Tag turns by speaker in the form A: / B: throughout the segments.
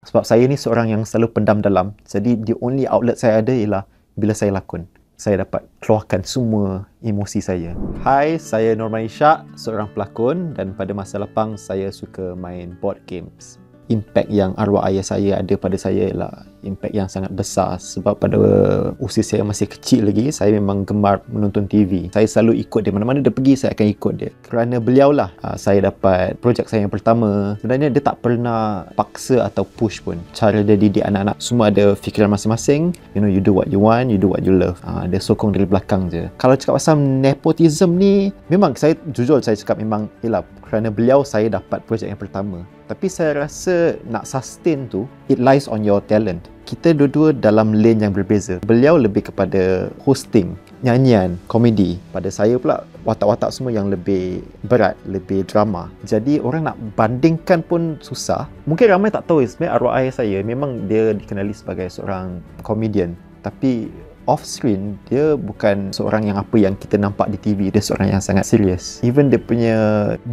A: Sebab saya ni seorang yang selalu pendam dalam. Jadi the only outlet saya ada ialah bila saya lakon. Saya dapat keluarkan semua emosi saya. Hai, saya Norman Ishak, seorang pelakon, dan pada masa lapang saya suka main board games. Impact yang arwah ayah saya ada pada saya ialah impact yang sangat besar, sebab pada usia saya masih kecil lagi, saya memang gemar menonton TV. Saya selalu ikut dia, mana-mana dia pergi saya akan ikut dia. Kerana beliau lah saya dapat projek saya yang pertama. Sebenarnya dia tak pernah paksa atau push pun. Cara dia didik anak-anak semua ada fikiran masing-masing. You do what you want, you do what you love. Dia sokong dari belakang je. Kalau cakap pasal nepotism ni, memang saya jujur saya cakap memang ialah kerana beliau saya dapat projek yang pertama. Tapi saya rasa nak sustain tu, it lies on your talent. Kita dua-dua dalam lane yang berbeza. Beliau lebih kepada hosting, nyanyian, komedi. Pada saya pula watak-watak semua yang lebih berat, lebih drama. Jadi orang nak bandingkan pun susah. Mungkin ramai tak tahu sebenarnya arwah ayah saya memang dia dikenali sebagai seorang komedian. Tapi off-screen, dia bukan seorang yang apa yang kita nampak di TV. Dia seorang yang sangat serius. Even dia punya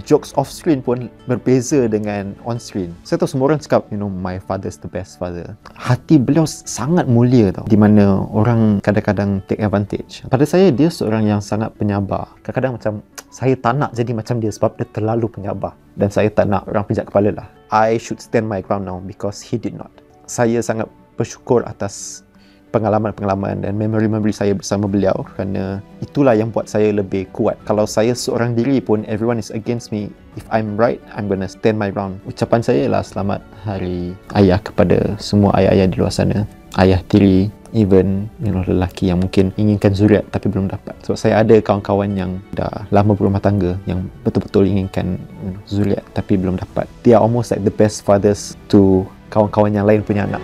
A: jokes off-screen pun berbeza dengan on-screen. Saya tahu semua orang cakap, my father's the best father. Hati beliau sangat mulia tau. Di mana orang kadang-kadang take advantage. Pada saya, dia seorang yang sangat penyabar. Kadang-kadang macam, saya tak nak jadi macam dia sebab dia terlalu penyabar. Dan saya tak nak orang pijak kepala lah. I should stand my ground now because he did not. Saya sangat bersyukur atas pengalaman-pengalaman dan memori-memori saya bersama beliau, kerana itulah yang buat saya lebih kuat. Kalau saya seorang diri pun, everyone is against me. If I'm right, I'm gonna stand my ground. Ucapan saya ialah selamat Hari Ayah kepada semua ayah-ayah di luar sana. Ayah tiri, even lelaki yang mungkin inginkan zuriat tapi belum dapat. Sebab saya ada kawan-kawan yang dah lama berumah tangga yang betul-betul inginkan zuriat tapi belum dapat. They are almost like the best fathers to kawan-kawan yang lain punya anak.